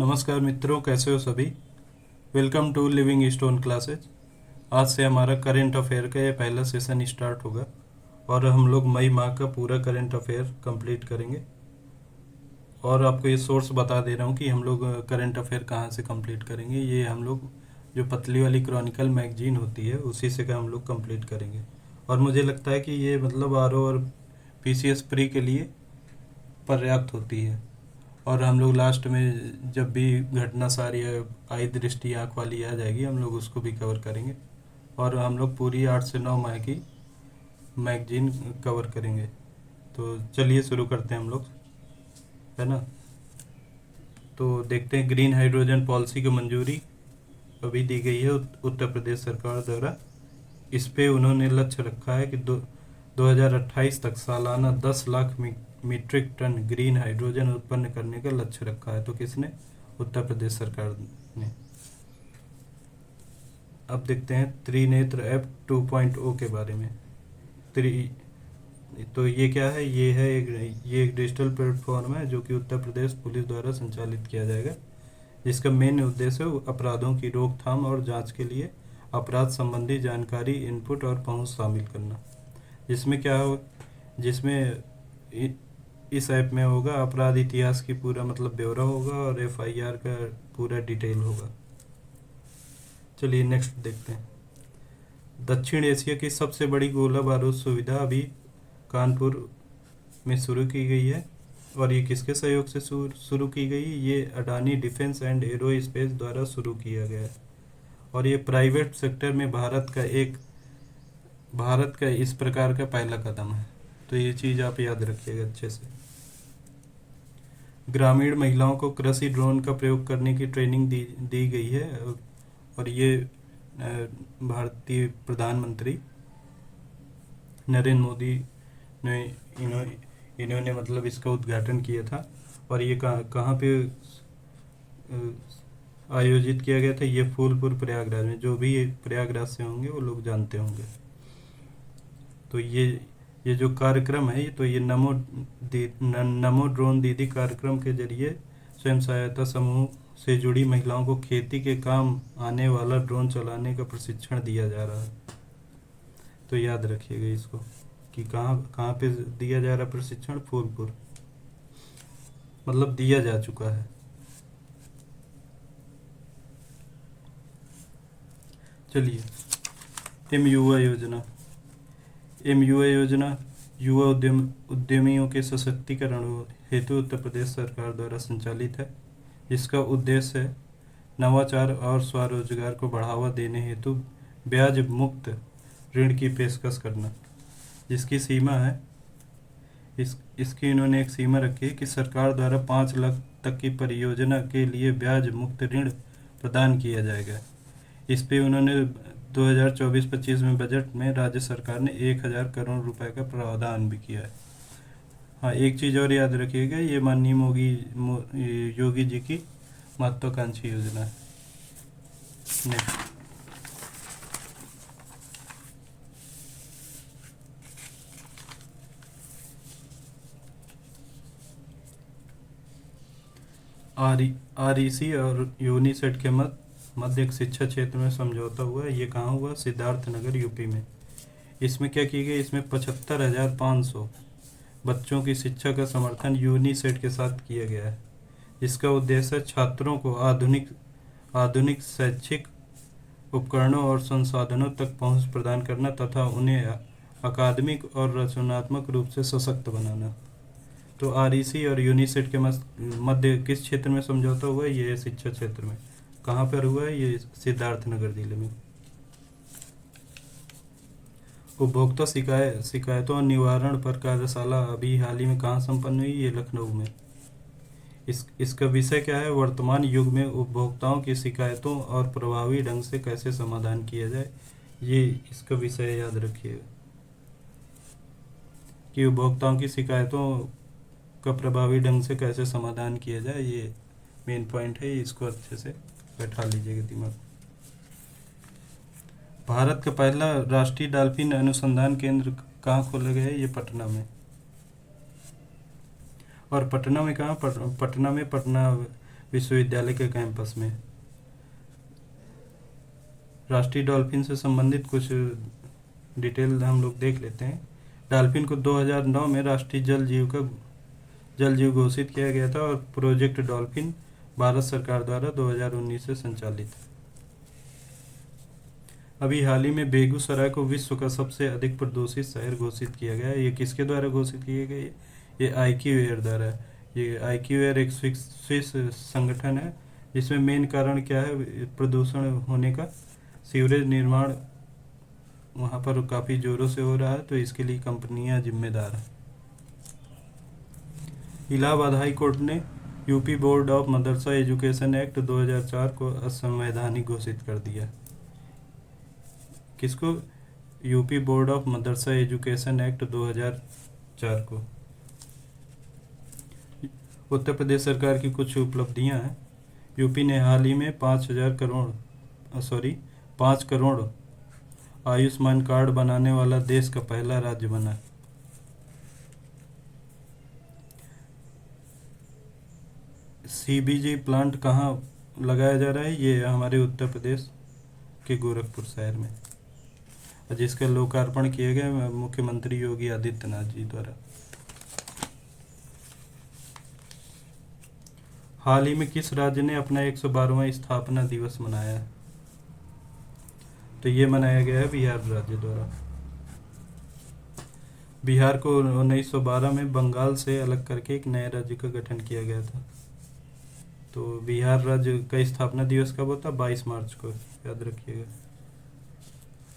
नमस्कार मित्रों, कैसे हो सभी। Welcome to Living Stone Classes. आज से हमारा करंट अफेयर का ये पहला सेशन स्टार्ट होगा और हम लोग मई माह का पूरा करंट अफेयर कंप्लीट करेंगे। और आपको ये सोर्स बता दे रहा हूँ कि हम लोग करंट अफेयर कहाँ से कंप्लीट करेंगे। ये हम लोग जो पतली वाली क्रॉनिकल मैगजीन होती है उसी से का हम लोग कंप्लीट करेंगे। और मुझे लगता है कि ये मतलब आरओ और पीसीएस प्री के लिए पर्याप्त होती है। और हम लोग लास्ट में जब भी घटना सारी आई दृष्टि आँख वाली आ जाएगी, हम लोग उसको भी कवर करेंगे। और हम लोग पूरी 8 से 9 माह की मैगजीन कवर करेंगे। तो चलिए शुरू करते हैं हम लोग, है ना। तो देखते हैं, ग्रीन हाइड्रोजन पॉलिसी को मंजूरी अभी दी गई है उत्तर प्रदेश सरकार द्वारा। इस पे उन्होंने लक्ष्य रखा है कि 2028 तक सालाना 10 lakh metric tonne green hydrogen उत्पन्न करने का लक्ष्य रखा है। तो किसने? उत्तर प्रदेश सरकार ने। अब देखते हैं त्रिनेत्र ऐप 2.0 के बारे में। तो ये क्या है? ये एक डिजिटल प्लेटफॉर्म है जो कि उत्तर प्रदेश पुलिस द्वारा संचालित किया जाएगा, जिसका मेन उद्देश्य अपराधों की रोकथाम और जांच के लिए अपराध संबंधी जानकारी, इनपुट और पहुंच शामिल करना। जिसमें क्या हो, जिसमें इस ऐप में होगा अपराध इतिहास की पूरा मतलब ब्यौरा होगा और एफआईआर का पूरा डिटेल होगा। चलिए नेक्स्ट देखते हैं। दक्षिण एशिया की सबसे बड़ी गोला बारूद सुविधा अभी कानपुर में शुरू की गई है। और ये किसके सहयोग से शुरू की गई? ये Adani defence and arrow space द्वारा शुरू किया गया है। और ये प्राइवेट सेक्टर में भारत का इस प्रकार का पहला कदम है। तो ये चीज़ आप याद रखिएगा अच्छे से। ग्रामीण महिलाओं को कृषि ड्रोन का प्रयोग करने की ट्रेनिंग दी गई है। और ये भारतीय प्रधानमंत्री नरेंद्र मोदी ने इन्होंने मतलब इसका उद्घाटन किया था। और ये कहाँ पे आयोजित किया गया था? ये फूलपुर प्रयागराज में। जो भी प्रयागराज से होंगे वो लोग जानते होंगे। तो ये जो कार्यक्रम है, तो ये नमो ड्रोन दीदी कार्यक्रम के जरिए स्वयं सहायता समूह से जुड़ी महिलाओं को खेती के काम आने वाला ड्रोन चलाने का प्रशिक्षण दिया जा रहा है। तो याद रखिएगा इसको कि कहाँ पे दिया जा रहा प्रशिक्षण? फूलपुर, मतलब दिया जा चुका है। चलिए, एमयूआई योजना युवा उद्यमियों के सशक्तिकरण हेतु उत्तर प्रदेश सरकार द्वारा संचालित है। इसका उद्देश्य है नवाचार और स्वरोजगार को बढ़ावा देने हेतु ब्याज मुक्त ऋण की पेशकश करना, जिसकी सीमा है इसकी इन्होंने एक सीमा रखी है कि सरकार द्वारा 5 लाख तक की परियोजना के लिए ब्याज मुक्त ऋण प्रदान किया जाएगा। इस पे उन्होंने 2024-25 में बजट में राज्य सरकार ने 1000 करोड़ रुपए का प्रावधान भी किया है। हाँ, एक चीज़ और याद रखिएगा, ये माननीय योगी जी की महत्वाकांक्षी योजना है। नेक्स्ट, आरईसी और यूनिसेट के मध्य एक शिक्षा क्षेत्र में समझौता हुआ है। ये कहाँ हुआ? सिद्धार्थनगर, यूपी में। इसमें क्या की गई? इसमें 75,500 बच्चों की शिक्षा का समर्थन यूनिसेट के साथ किया गया है। इसका उद्देश्य छात्रों को आधुनिक शैक्षिक उपकरणों और संसाधनों तक पहुंच प्रदान करना तथा उन्हें अकादमिक और रचनात्मक रूप से सशक्त बनाना। तो आरईसी और यूनिसेट के मध्य किस क्षेत्र में समझौता हुआ है? ये शिक्षा क्षेत्र में। कहाँ पर हुआ है? ये सिद्धार्थनगर जिले में। उपभोक्ता शिकायतों निवारण पर कार्यशाला अभी हाल ही में कहाँ संपन्न हुई? ये लखनऊ में। इसका विषय क्या है? वर्तमान युग में उपभोक्ताओं की शिकायतों और प्रभावी ढंग से कैसे समाधान किया जाए, ये इसका विषय याद रखिएगा कि उपभोक्ताओं की शिकायतों का प्रभावी ढंग से कैसे समाधान किया जाए, ये मेन पॉइंट है। इसको अच्छे से बैठा लीजिएगा दिमाग। भारत का पहला राष्ट्रीय डॉल्फिन अनुसंधान केंद्र कहाँ खोला गया है? ये पटना में। और पटना में कहाँ? पटना में विश्वविद्यालय के कैंपस में। राष्ट्रीय डॉल्फिन से संबंधित कुछ डिटेल हम लोग देख लेते हैं। डॉल्फिन को 2009 में राष्ट्रीय जल जीव घोषित किया गया था और प्रोजेक्ट डॉल्फिन भारत सरकार द्वारा 2019 से संचालित है। अभी हाल ही में बेगूसराय को विश्व का सबसे अधिक प्रदूषित शहर घोषित किया गया है। ये किसके द्वारा घोषित किया गया है? ये IQAir द्वारा है। ये IQAir एक स्विस संगठन है, जिसमें मेन कारण क्या है प्रदूषण होने का? सीवरेज निर्माण वहाँ पर काफ़ी ज़ोरों से हो रहा है, तो इसके लिए कंपनियां जिम्मेदार हैं। इलाहाबाद हाई कोर्ट ने UP board of Madrasa education act 2004 को असंवैधानिक घोषित कर दिया। किसको? UP board of Madrasa education act 2004 को। उत्तर प्रदेश सरकार की कुछ उपलब्धियां हैं। यूपी ने हाल ही में 5 करोड़ आयुष्मान कार्ड बनाने वाला देश का पहला राज्य बना। CBG प्लांट कहाँ लगाया जा रहा है? ये हमारे उत्तर प्रदेश के गोरखपुर शहर में, जिसका लोकार्पण किया गया मुख्यमंत्री योगी आदित्यनाथ जी द्वारा। हाल ही में किस राज्य ने अपना 112वां स्थापना दिवस मनाया? तो ये मनाया गया है बिहार राज्य द्वारा। बिहार को 1912 में बंगाल से अलग करके एक नए राज्य का गठन किया गया था। तो बिहार राज्य का स्थापना दिवस कब होता? 22 मार्च को, याद रखिएगा।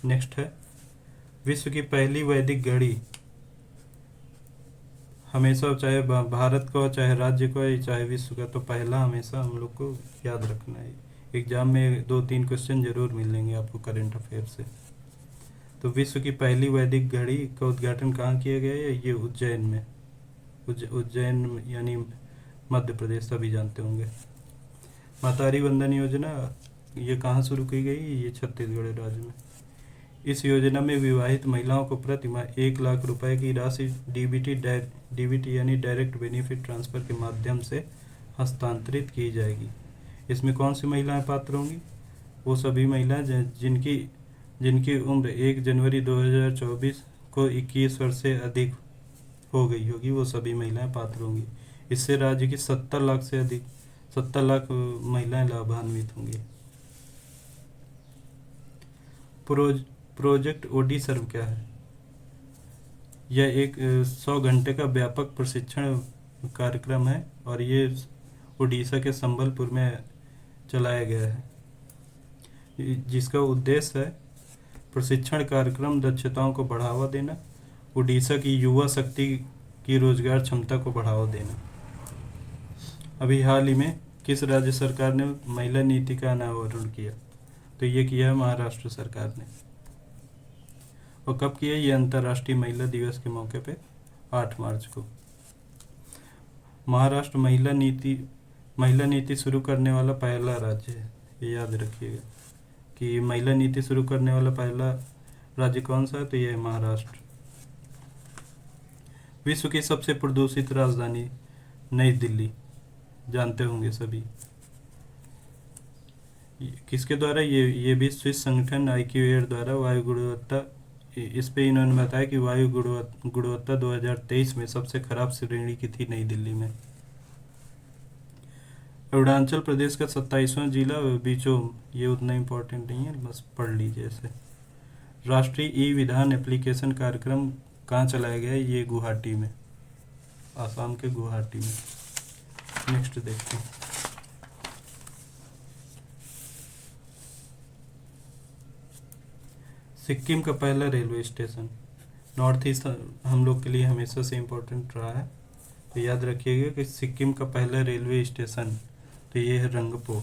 नेक्स्ट है, विश्व की पहली वैदिक घड़ी। हमेशा चाहे भारत का हो, चाहे राज्य का हो, चाहे विश्व का, तो पहला हमेशा हम लोग को याद रखना है। एग्जाम में 2-3 क्वेश्चन जरूर मिलेंगे आपको करंट अफेयर से। तो विश्व की पहली वैदिक घड़ी का उद्घाटन कहाँ किया गया है? ये उज्जैन में। उज्जैन यानी मध्य प्रदेश, सभी जानते होंगे। मातारी वंदन योजना ये कहाँ शुरू की गई? ये छत्तीसगढ़ राज्य में। इस योजना में विवाहित महिलाओं को प्रति माह 1 लाख रुपए की राशि डीबीटी यानी डायरेक्ट बेनिफिट ट्रांसफर के माध्यम से हस्तांतरित की जाएगी। इसमें कौन सी महिलाएं पात्र होंगी? वो सभी महिलाएं जिनकी उम्र 1 जनवरी 2024 को 21 वर्ष से अधिक हो गई होगी, वो सभी महिलाएं पात्र होंगी। इससे राज्य की 70 लाख महिलाएं लाभान्वित होंगी। प्रोजेक्ट ओडीसर्व क्या है? यह एक 100 घंटे का व्यापक प्रशिक्षण कार्यक्रम है और ये उड़ीसा के संबलपुर में चलाया गया है, जिसका उद्देश्य है प्रशिक्षण कार्यक्रम दक्षताओं को बढ़ावा देना, उड़ीसा की युवा शक्ति की रोजगार क्षमता को बढ़ावा देना। अभी हाल ही में किस राज्य सरकार ने महिला नीति का अनावरण किया? तो ये किया है महाराष्ट्र सरकार ने। और कब किया? ये अंतर्राष्ट्रीय महिला दिवस के मौके पे 8 मार्च को। महाराष्ट्र महिला नीति शुरू करने वाला पहला राज्य है, ये याद रखिएगा कि महिला नीति शुरू करने वाला पहला राज्य कौन सा है? तो ये है महाराष्ट्र। विश्व की सबसे प्रदूषित राजधानी नई दिल्ली, जानते होंगे सभी। किसके द्वारा? ये भी स्विस संगठन IQAir द्वारा वायु गुणवत्ता, इस पे इन्होंने बताया कि वायु गुणवत्ता 2023 में सबसे खराब श्रेणी की थी नई दिल्ली में। अरुणाचल प्रदेश का 27वां जिला बीचोम, ये उतना इम्पोर्टेंट नहीं है, बस पढ़ लीजिए इसे। राष्ट्रीय ई-विधान एप्लीकेशन कार्यक्रम कहाँ चलाया गया है? ये गुवाहाटी में, आसाम के गुवाहाटी में। नेक्स्ट देखते हैं। सिक्किम का पहला रेलवे स्टेशन। नॉर्थ ईस्ट हम लोग के लिए हमेशा से इम्पोर्टेंट रहा है, तो याद रखिएगा कि सिक्किम का पहला रेलवे स्टेशन तो ये है रंगपो।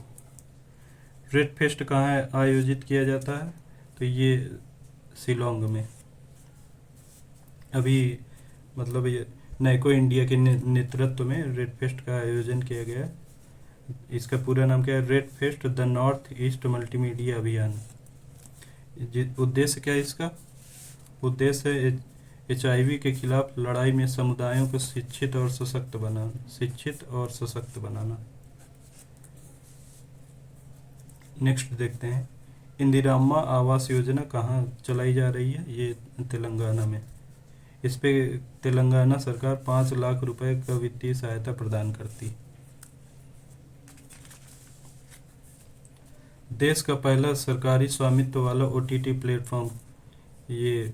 रेड फेस्ट कहाँ आयोजित किया जाता है? तो ये शिलोंग में। अभी मतलब ये नैको इंडिया के नेतृत्व में रेड फेस्ट का आयोजन किया गया। इसका पूरा नाम क्या है? Red fest the north east multimedia अभियान। उद्देश्य क्या है इसका? उद्देश्य है HIV के खिलाफ लड़ाई में समुदायों को शिक्षित और सशक्त बनाना। नेक्स्ट देखते हैं, इंदिराम्मा आवास योजना कहाँ चलाई जा रही है? ये तेलंगाना में। इस पे तेलंगाना सरकार 5 लाख रुपए का वित्तीय सहायता प्रदान करती। देश का पहला सरकारी स्वामित्व वाला ओटीटी प्लेटफॉर्म, ये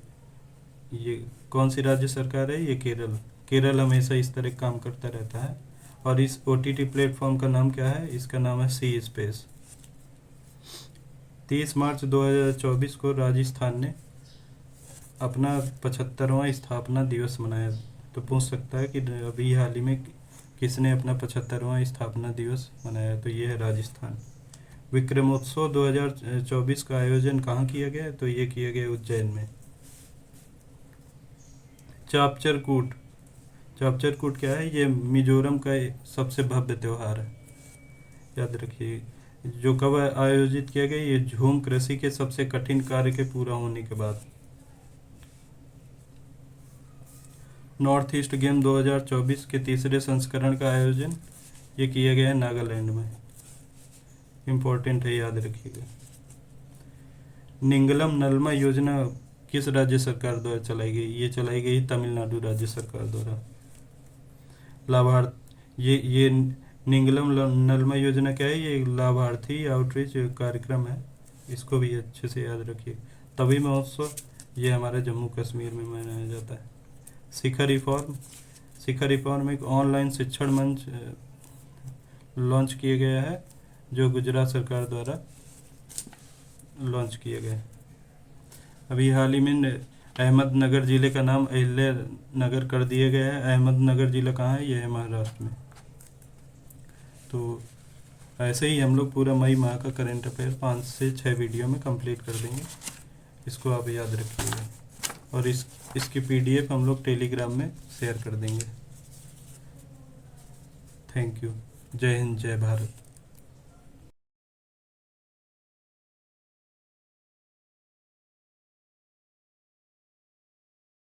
कौन सी राज्य सरकार है? ये केरल। केरल हमेशा इस तरह काम करता रहता है। और इस ओटीटी प्लेटफॉर्म का नाम क्या है? इसका नाम है सी स्पेस। 30 मार्च 2024 को राजस्थान ने अपना 75वां स्थापना दिवस मनाया। तो पूछ सकता है कि अभी हाल ही में किसने अपना 75वां स्थापना दिवस मनाया? तो ये है राजस्थान। विक्रमोत्सव 2024 का आयोजन कहाँ किया गया? तो ये किया गया उज्जैन में। चापचर कूट, चापचर कूट क्या है? ये मिजोरम का सबसे भव्य त्यौहार है, याद रखिए। जो कब आयोजित किया गया? ये झूम कृषि के सबसे कठिन कार्य के पूरा होने के बाद। नॉर्थ ईस्ट गेम 2024 के तीसरे संस्करण का आयोजन ये किया गया है नागालैंड में। इम्पोर्टेंट है, याद रखिएगा। निंगलम नलमा योजना किस राज्य सरकार द्वारा चलाई गई? ये चलाई गई तमिलनाडु राज्य सरकार द्वारा। लाभार्थी, ये निंगलम नलमा योजना क्या है? ये लाभार्थी आउटरीच कार्यक्रम है, इसको भी अच्छे से याद रखिए। तभी महोत्सव ये हमारे जम्मू कश्मीर में मनाया जाता है। शिखा रिफॉर्म, शिखा रिफॉर्म एक ऑनलाइन शिक्षण मंच लॉन्च किया गया है, जो गुजरात सरकार द्वारा लॉन्च किया गया है। अभी हाल ही में अहमदनगर ज़िले का नाम अहिल्या नगर कर दिया गया है। अहमदनगर ज़िला कहाँ है? यह है महाराष्ट्र में। तो ऐसे ही हम लोग पूरा मई माह का करंट अफेयर 5 से 6 वीडियो में कंप्लीट कर देंगे। इसको आप याद रखिएगा। और इसकी PDF हम लोग टेलीग्राम में शेयर कर देंगे। Thank you. जय हिंद, जय भारत।